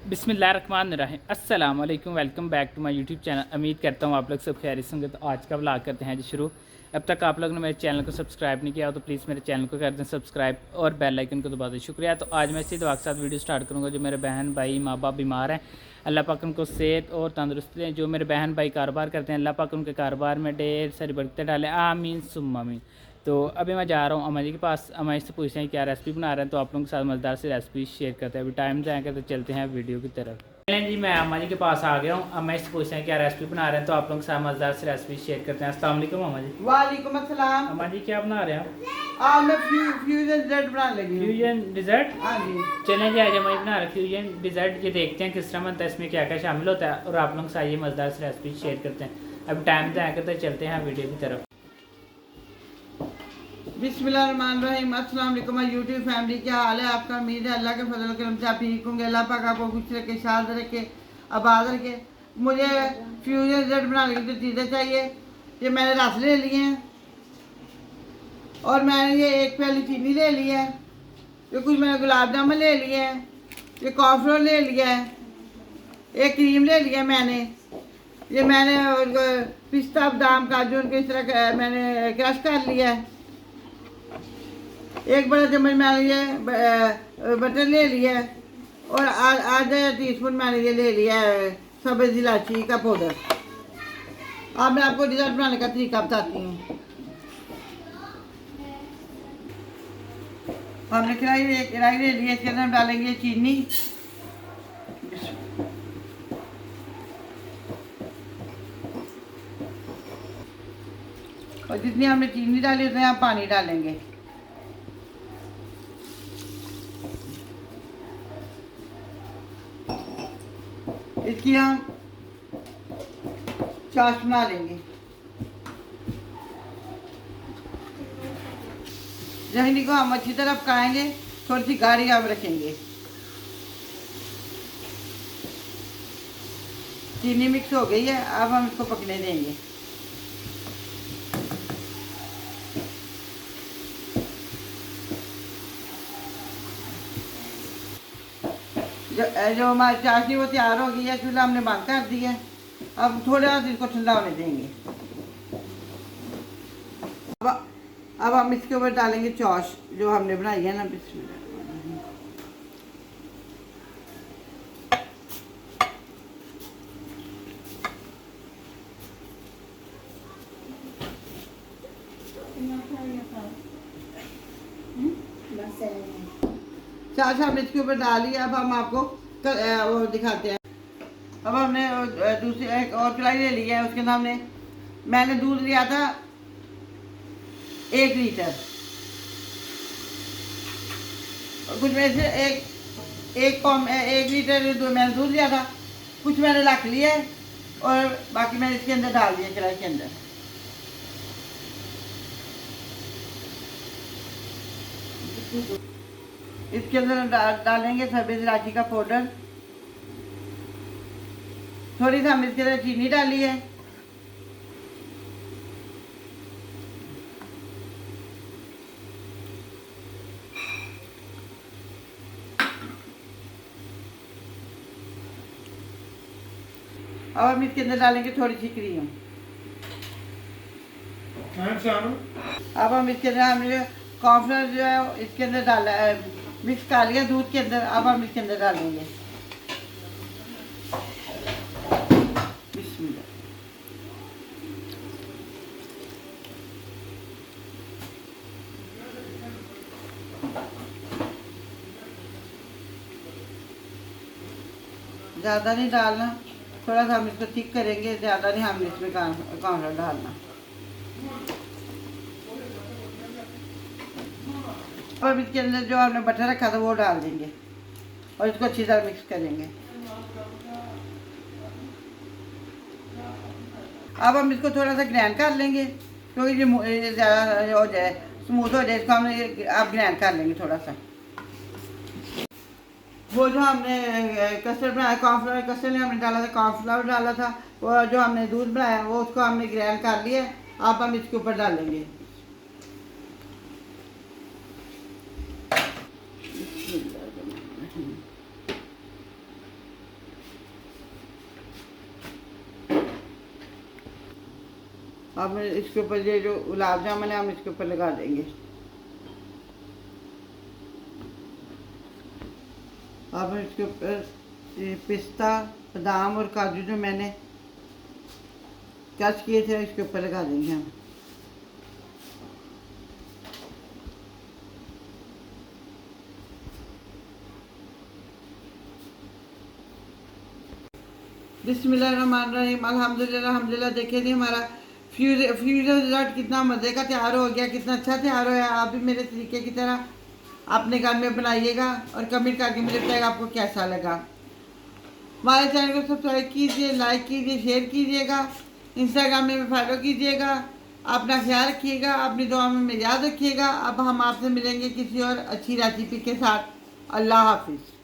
बिस्मिल्लाहिर्रहमानिर्रहीम अस्सलाम वालेकुम। Welcome back to my YouTube channel. उम्मीद करता हूँ आप लोग सब खैरियत से होंगे। तो आज का व्लॉग करते हैं जी शुरू। अब तक आप लोगों ने मेरे चैनल को सब्सक्राइब नहीं किया हो तो प्लीज़ मेरे चैनल को कर दें सब्सक्राइब और बेल आइकन को दबा दें। शुक्रिया। तो आज मैं इसी दुआ के साथ वीडियो स्टार्ट करूँगा। जो मेरे बहन भाई माँ बाप बीमार हैं, अल्लाह पाक उनको सेहत और तंदुरुस्ती दें। जो मेरे बहन भाई कारोबार करते हैं, अल्लाह पाक उनके कारोबार में ढेर सारी बरकतें डालें, आमीन सुम्मा आमीन। तो अभी मैं जा रहा हूँ अम्मा जी के पास। अम्मा जी से पूछते हैं क्या रेसिपी बना रहे हैं, तो आप लोगों के साथ मज़ेदार से रेसिपी शेयर करते हैं। अभी टाइम जाएगा तो चलते हैं वीडियो की तरफ। चलें जी, मैं अम्मा जी के पास आ गया हूँ। अम्मा जी से पूछते हैं क्या रेसिपी बना रहे हैं, तो आप लोगों के साथ मज़ेदार से रेसिपी शेयर करते हैं। अस्सलाम वालेकुम अम्मा जी। वालेकुम अस्सलाम। अम्मा जी क्या बना रहे हैं? आज मैं फ्यूजन डिजर्ट बना लगी हूँ। Fusion dessert. हाँ जी। चलें जी, आज अम्मा जी बना रहे हैं फ्यूजन डिज़र्ट। ये देखते हैं किस तरह बनता है, इसमें क्या क्या शामिल होता है, और आप लोगों के साथ ये मज़ेदार से रेसिपी शेयर करते हैं। अब टाइम जाएगा तो चलते हैं वीडियो की तरफ। बिस्मिल्लाहिर्रहमानिर्रहीम। अस्सलाम वालेकुम माय यूट्यूब फैमिली, क्या हाल है आपका? उम्मीद है अल्लाह के फजल करम से आप ठीक होंगे। अल्लाह पाक आपको खुश रखे, शाद रखे, आबाद रखे। मुझे फ्यूजन डिजर्ट बनाने की जो चीज़ें चाहिए, ये मैंने रस ले लिए हैं, और मैंने ये एक प्याली चीनी ले ली है, ये कुछ मैंने गुलाब जामुन ले लिए हैं, ये कॉर्नफ्लोर ले लिया है, एक क्रीम ले लिया मैंने, ये मैंने पिस्ता बादाम काजू उनको इस तरह मैंने क्रश कर लिया है। एक बड़ा चम्मच मैंने ये बटर ले लिया है, और आधा टीस्पून मैंने ये ले लिया है सब्ज़ इलायची का पाउडर। अब मैं आपको डिज़र्ट बनाने का तरीका बताती हूँ। हमने कढ़ाई ले ली है, इसके अंदर हम डालेंगे चीनी, और जितनी हमने चीनी डाली उतने हम पानी डालेंगे। इसकी हम चाश बना लेंगे। जहनी को हम अच्छी तरह पकाएंगे, थोड़ी सी गाढ़ी हम रखेंगे। चीनी मिक्स हो गई है, अब हम इसको पकने देंगे। जो हमारी चाशनी वो तैयार हो गई है, चूल्हा हमने बंद कर दिया है। अब थोड़ा सा इसको ठंडा होने देंगे। अब हम इसके ऊपर डालेंगे चौश जो हमने बनाई है ना। बिस्मिल्लाह। चाश हमने इसके ऊपर डाली। अब हम आपको वो दिखाते हैं। अब हमने दूसरी एक और कढ़ाई ले ली है, उसके सामने मैंने दूध लिया था 1 लीटर, और कुछ में से एक लीटर मैंने दूध लिया था, कुछ मैंने रख लिया है, और बाकी मैंने इसके अंदर डाल दिया कढ़ाई के अंदर। इसके अंदर डालेंगे सब्ज़ इलायची का पाउडर, थोड़ी सी हमने इसके अंदर चीनी डाली है, और हम इसके अंदर डालेंगे थोड़ी सी क्रीम। अब हम इसके अंदर हमने कॉर्नफ्लोर जो है इसके अंदर डाला है, मिक्स कर लिया दूध के अंदर। अब हम इसके अंदर डालेंगे। बिस्मिल्लाह। ज़्यादा नहीं डालना, थोड़ा सा हम इसको थिक करेंगे, ज़्यादा नहीं हम इसमें कॉर्नफ्लोर डालना। और इसके अंदर जो हमने बटर रखा था वो डाल देंगे, और इसको अच्छी तरह मिक्स करेंगे। अब हम इसको थोड़ा सा ग्राइंड कर लेंगे, क्योंकि ये ज़्यादा हो जाए, स्मूथ हो जाए, इसको हमने अब ग्राइंड कर लेंगे थोड़ा सा। वो जो हमने कस्टर्ड बनाया, कॉर्नफ्लावर कस्टर्ड में हमने डाला था, कॉर्नफ्लावर डाला था, वो जो हमने दूध बनाया वो उसको हमने ग्राइंड कर लिया। अब हम इसके ऊपर डालेंगे। अब इसके ऊपर ये जो गुलाब जामुन है हम इसके ऊपर लगा देंगे। अब इसके ऊपर ये पिस्ता, बादाम और काजू जो मैंने क्रश किए थे इसके ऊपर लगा देंगे हम। बिस्मिल्लाहिर्रहमानिर्रहीम, अल्हम्दुलिल्लाह अल्हम्दुलिल्लाह। देखिए जी हमारा फ्यूजन डिज़र्ट कितना मज़े का तैयार हो गया, कितना अच्छा तैयार होया। आप भी मेरे तरीके की तरह अपने घर में बनाइएगा और कमेंट करके मुझे बताइएगा आपको कैसा लगा। हमारे चैनल को सब्सक्राइब कीजिए, लाइक कीजिए, शेयर कीजिएगा, इंस्टाग्राम में भी फॉलो कीजिएगा। अपना ख्याल रखिएगा, अपनी दुआ में याद रखिएगा। अब हम आपसे मिलेंगे किसी और अच्छी रेसिपी के साथ। अल्लाह हाफिज़।